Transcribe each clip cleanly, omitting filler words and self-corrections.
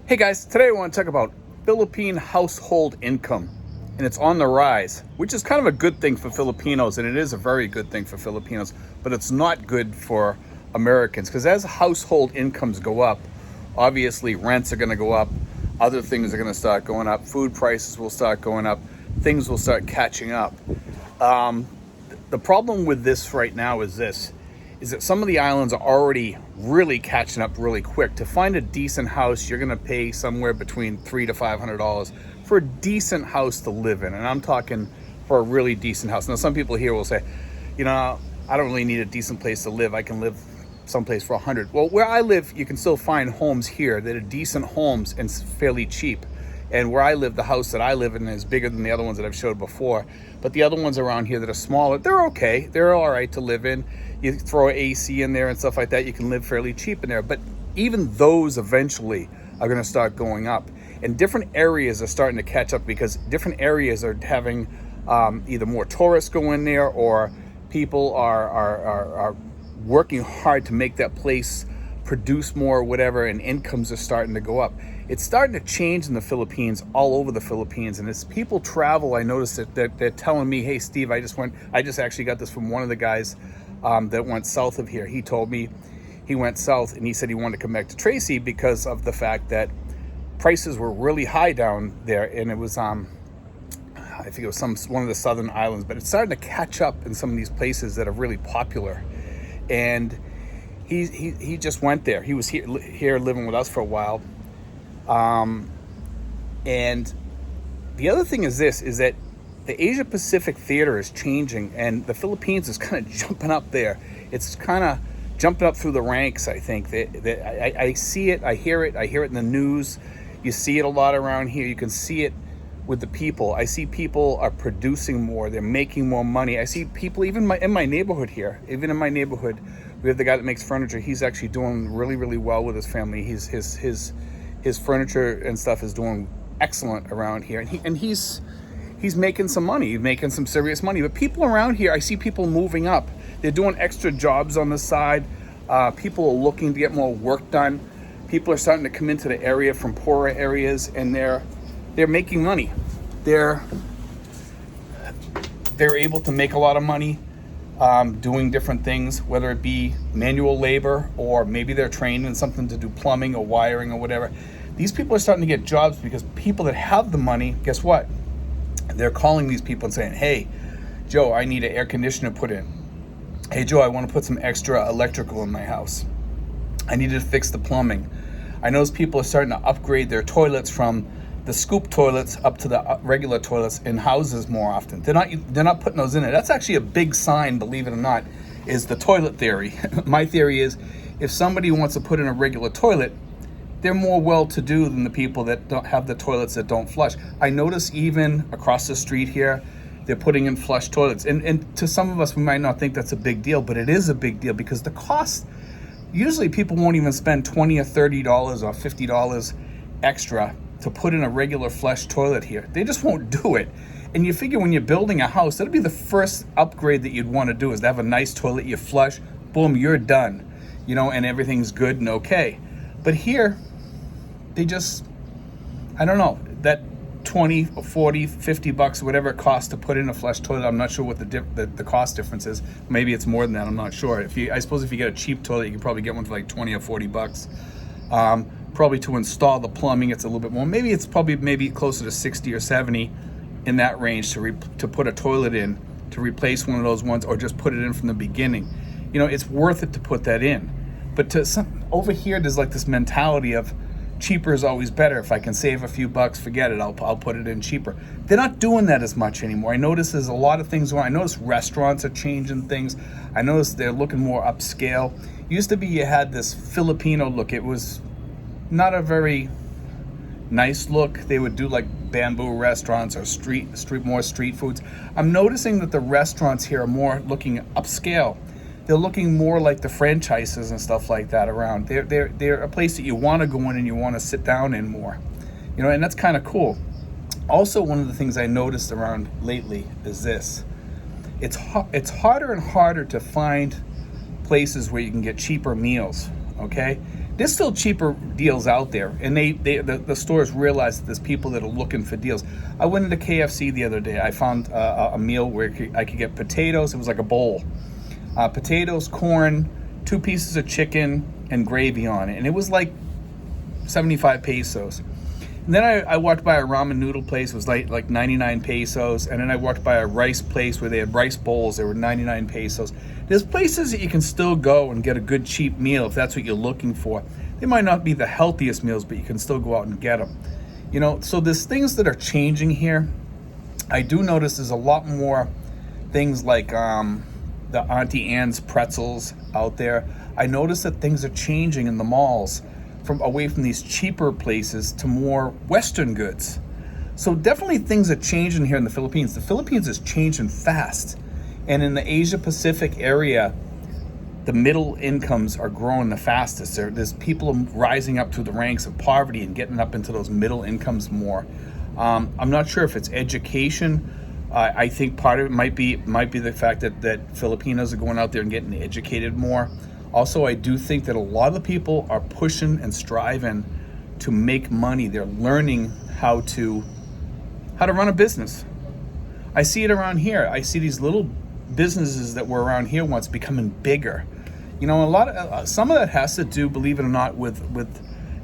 Hey guys, today I want to talk about Philippine household income, and it's on the rise, which is kind of a good thing for Filipinos, and it is a very good thing for Filipinos, but it's not good for Americans because as household incomes go up, obviously rents are going to go up, other things are going to start going up, food prices will start going up, things will start catching up. The problem with this right now is that some of the islands are already really catching up really quick. To find a decent house, you're gonna pay somewhere between $300 to $500 for a decent house to live in. And I'm talking for a really decent house. Now, some people here will say, I don't really need a decent place to live. I can live someplace for $100. Well, where I live, you can still find homes here that are decent homes and fairly cheap. And where I live, the house that I live in is bigger than the other ones that I've showed before. But the other ones around here that are smaller, they're okay. They're all right to live in. You throw AC in there and stuff like that, you can live fairly cheap in there. But even those eventually are going to start going up. And different areas are starting to catch up because different areas are having either more tourists go in there or people are working hard to make that place produce more or whatever, and incomes are starting to go up. It's starting to change in the Philippines, all over the Philippines. And as people travel, I noticed that they're telling me, hey, Steve, I just actually got this from one of the guys that went south of here. He told me he went south and he said he wanted to come back to Tracy because of the fact that prices were really high down there. And it was, I think it was one of the southern islands, but it's starting to catch up in some of these places that are really popular. And he just went there. He was here living with us for a while. And the other thing is that the Asia Pacific theater is changing, and the Philippines is kind of jumping up there. It's kind of jumping up through the ranks, I think. I see it, I hear it in the news. You see it a lot around here. You can see it with the people. I see people are producing more. They're making more money. I see people even in my neighborhood here. Even in my neighborhood, we have the guy that makes furniture. He's actually doing really, really well with his family. His furniture and stuff is doing excellent around here, and he's making some money. He's making some serious money. But people around here, I see people moving up. They're doing extra jobs on the side. People are looking to get more work done. People are starting to come into the area from poorer areas, and they're making money. They're able to make a lot of money doing different things, whether it be manual labor or maybe they're trained in something to do plumbing or wiring or whatever. These people are starting to get jobs because people that have the money, guess what? They're calling these people and saying, hey, Joe, I need an air conditioner put in. Hey, Joe, I want to put some extra electrical in my house. I need to fix the plumbing. I notice people are starting to upgrade their toilets from the scoop toilets up to the regular toilets in houses more often. They're not putting those in it. That's actually a big sign, believe it or not, is the toilet theory. My theory is if somebody wants to put in a regular toilet, they're more well-to-do than the people that don't have the toilets that don't flush. I notice even across the street here, they're putting in flush toilets. And to some of us, we might not think that's a big deal, but it is a big deal because the cost, usually people won't even spend $20 or $30 or $50 extra to put in a regular flush toilet here. They just won't do it. And you figure when you're building a house, that'll be the first upgrade that you'd want to do is to have a nice toilet, you flush, boom, you're done, and everything's good and okay. But here, they just, I don't know, that 20, 40, 50 bucks, whatever it costs to put in a flush toilet. I'm not sure what the cost difference is. Maybe it's more than that, I'm not sure. I suppose if you get a cheap toilet, you can probably get one for like 20 or 40 bucks. Probably to install the plumbing, it's a little bit more. Maybe it's maybe closer to 60 or 70 in that range to put a toilet in, to replace one of those ones, or just put it in from the beginning. It's worth it to put that in. But over here, there's like this mentality of cheaper is always better. If I can save a few bucks, forget it. I'll put it in cheaper. They're not doing that as much anymore. I notice there's a lot of things going on. I notice restaurants are changing things. I notice they're looking more upscale. Used to be you had this Filipino look. It was not a very nice look. They would do like bamboo restaurants or more street foods. I'm noticing that the restaurants here are more looking upscale. They're looking more like the franchises and stuff like that around. They're a place that you want to go in and you want to sit down in more, and that's kind of cool. Also, one of the things I noticed around lately is this: it's harder and harder to find places where you can get cheaper meals. Okay, there's still cheaper deals out there, and the stores realize that there's people that are looking for deals. I went into KFC the other day. I found a meal where I could get potatoes. It was like a bowl. Potatoes, corn, 2 pieces of chicken, and gravy on it. And it was like 75 pesos. And then I walked by a ramen noodle place. It was like 99 pesos. And then I walked by a rice place where they had rice bowls. They were 99 pesos. There's places that you can still go and get a good cheap meal if that's what you're looking for. They might not be the healthiest meals, but you can still go out and get them. You know, so there's things that are changing here. I do notice there's a lot more things like the Auntie Anne's pretzels out there. I noticed that things are changing in the malls from away from these cheaper places to more Western goods. So definitely things are changing here in the Philippines. The Philippines is changing fast. And in the Asia Pacific area, the middle incomes are growing the fastest. There's people rising up through the ranks of poverty and getting up into those middle incomes more. I'm not sure if it's education. I think part of it might be the fact that Filipinos are going out there and getting educated more. Also, I do think that a lot of the people are pushing and striving to make money. They're learning how to run a business. I see it around here. I see these little businesses that were around here once becoming bigger. You know, some of that has to do, believe it or not, with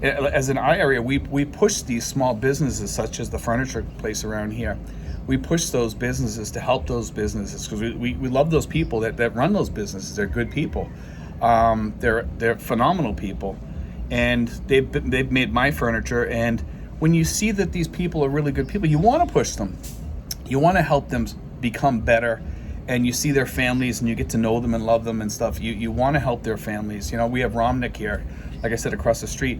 as in our area, we push these small businesses such as the furniture place around here. We push those businesses to help those businesses because we love those people that run those businesses. They're good people. They're phenomenal people, and they've made my furniture. And when you see that these people are really good people, you want to push them. You want to help them become better, and you see their families and you get to know them and love them and stuff. You want to help their families. You know, we have Romnick here, like I said, across the street.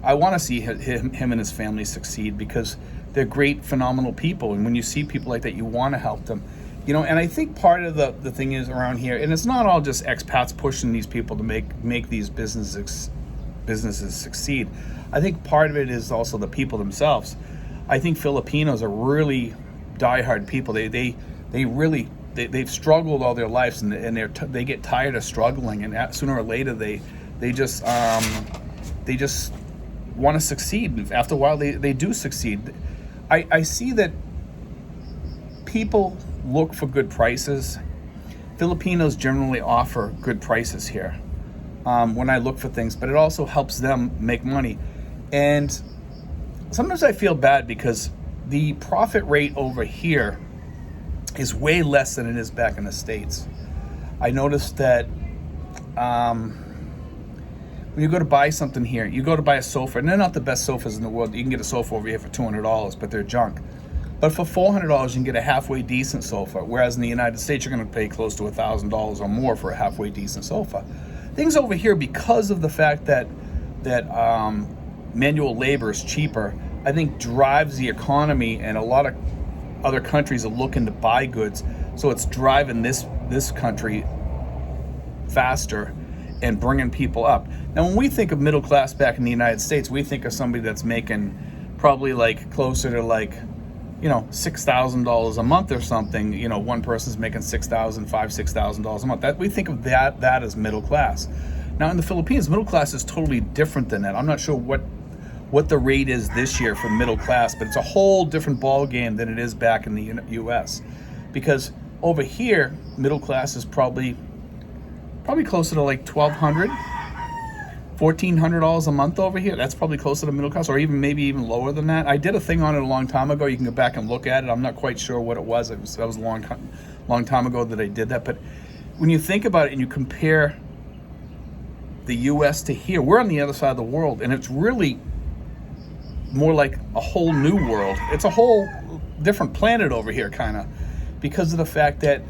I want to see him and his family succeed because they're great, phenomenal people. And when you see people like that, you want to help them. You know, and I think part of the thing is around here, and it's not all just expats pushing these people to make these businesses succeed. I think part of it is also the people themselves. I think Filipinos are really diehard people. They've struggled all their lives, and they get tired of struggling, and sooner or later they just want to succeed. After a while, they do succeed. I see that people look for good prices. Filipinos generally offer good prices here when I look for things, but it also helps them make money. And sometimes I feel bad because the profit rate over here is way less than it is back in the States. I noticed that when you go to buy something here, you go to buy a sofa, and they're not the best sofas in the world. You can get a sofa over here for $200, but they're junk. But for $400, you can get a halfway decent sofa, whereas in the United States, you're going to pay close to $1,000 or more for a halfway decent sofa. Things over here, because of the fact that manual labor is cheaper, I think drives the economy, and a lot of other countries are looking to buy goods, so it's driving this country faster and bringing people up. Now, when we think of middle class back in the United States, we think of somebody that's making probably like closer to like, you know, $6,000 a month or something. You know, one person's making $6,000 a month. That we think of that as middle class. Now in the Philippines, middle class is totally different than that. I'm not sure what the rate is this year for middle class, but it's a whole different ball game than it is back in the U.S. Because over here, middle class is probably closer to like $1,200, $1,400 a month over here. That's probably closer to middle class, or maybe even lower than that. I did a thing on it a long time ago. You can go back and look at it. I'm not quite sure what it was. That was a long time ago that I did that. But when you think about it and you compare the U.S. to here, we're on the other side of the world, and it's really more like a whole new world. It's a whole different planet over here, kind of, because of the fact that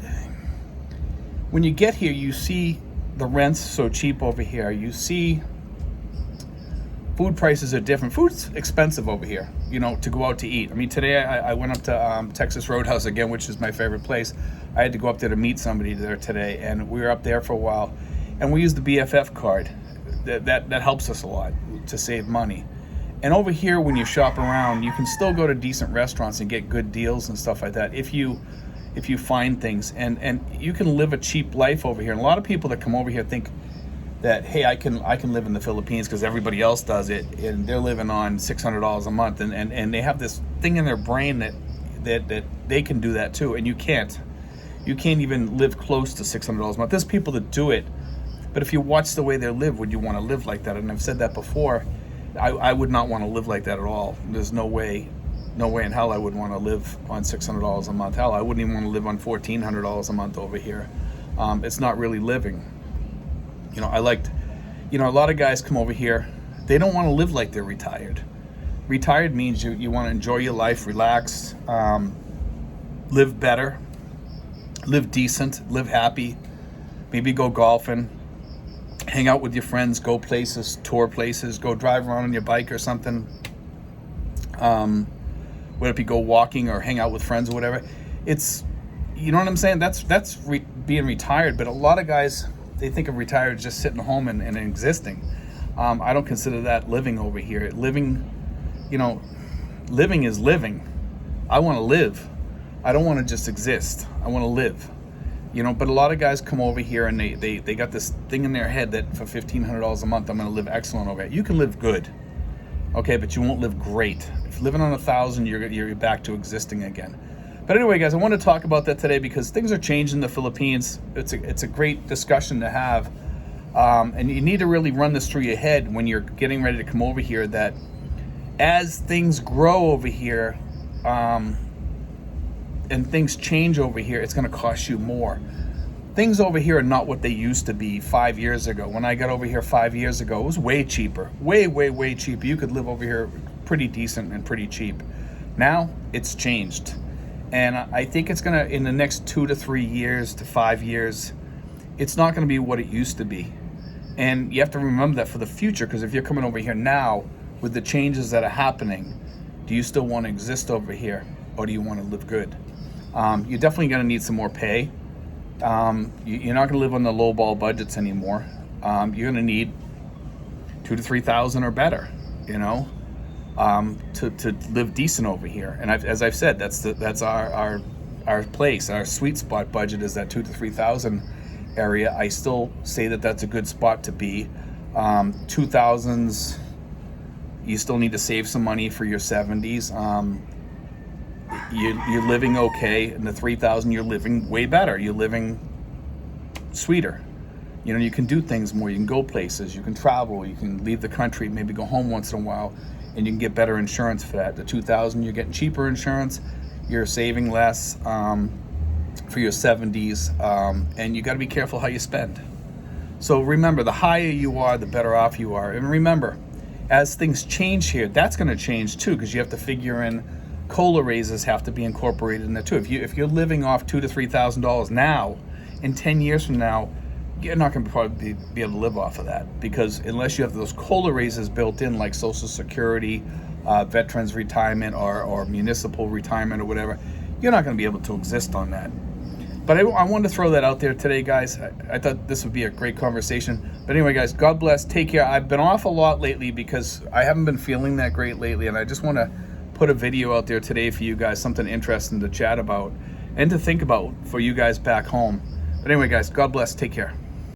when you get here, you see the rent's so cheap over here. You see food prices are different. Food's expensive over here, you know, to go out to eat. I mean, today I went up to Texas Roadhouse again, which is my favorite place. I had to go up there to meet somebody there today, and we were up there for a while, and we used the BFF card. That helps us a lot to save money. And over here, when you shop around, you can still go to decent restaurants and get good deals and stuff like that if you find things, and you can live a cheap life over here. And a lot of people that come over here think that, hey, I can live in the Philippines because everybody else does it, and they're living on $600 a month, and they have this thing in their brain that they can do that too, and you can't. You can't even live close to $600 a month. There's people that do it, but if you watch the way they live, would you want to live like that? And I've said that before. I would not want to live like that at all. There's no way in hell I would want to live on $600 a month. Hell, I wouldn't even want to live on $1,400 a month over here. It's not really living. You know, a lot of guys come over here, they don't want to live like they're retired. Retired means you want to enjoy your life, relax, live better, live decent, live happy, maybe go golfing, hang out with your friends, go places, tour places, go drive around on your bike or something. Whether it be go walking or hang out with friends or whatever. It's, you know what I'm saying? That's being retired. But a lot of guys, they think of retired as just sitting home and existing. I don't consider that living over here. Living is living. I want to live. I don't want to just exist. I want to live. You know, but a lot of guys come over here and they got this thing in their head that for $1,500 a month, I'm going to live excellent over here. You can live good, okay, but you won't live great. If you're living on 1,000, you're back to existing again. But anyway, guys, I want to talk about that today because things are changing in the Philippines. It's a great discussion to have, and you need to really run this through your head when you're getting ready to come over here. That as things grow over here, and things change over here, it's going to cost you more. Things over here are not what they used to be 5 years ago. When I got over here 5 years ago, it was way cheaper. Way cheaper. You could live over here pretty decent and pretty cheap. Now, it's changed. And I think it's going to, in the next 2 to 3 years to 5 years, it's not going to be what it used to be. And you have to remember that for the future, because if you're coming over here now, with the changes that are happening, do you still want to exist over here? Or do you want to live good? You're definitely going to need some more pay. You're not going to live on the low ball budgets anymore. You're going to need $2,000 to $3,000 or better, you know, to live decent over here. And as I've said, that's our place. Our sweet spot budget is that $2,000 to $3,000 area. I still say that that's a good spot to be. 2000s, you still need to save some money for your 70s. You're living okay. In the 3,000, you're living way better. You're living sweeter. You know, you can do things more. You can go places. You can travel. You can leave the country, maybe go home once in a while, and you can get better insurance for that. The 2,000, you're getting cheaper insurance. You're saving less for your 70s, and you got to be careful how you spend. So remember, the higher you are, the better off you are. And remember, as things change here, that's going to change too, because you have to figure in COLA raises have to be incorporated in that too. If you're living off $2,000 to $3,000 now, in 10 years from now, you're not going to probably be able to live off of that, because unless you have those COLA raises built in, like Social Security, veterans retirement, or municipal retirement or whatever, you're not going to be able to exist on that. But I wanted to throw that out there today, guys. I thought this would be a great conversation. But anyway, guys, God bless. Take care. I've been off a lot lately because I haven't been feeling that great lately, and I just want to put a video out there today for you guys, something interesting to chat about and to think about for you guys back home. But anyway, guys, God bless. Take care.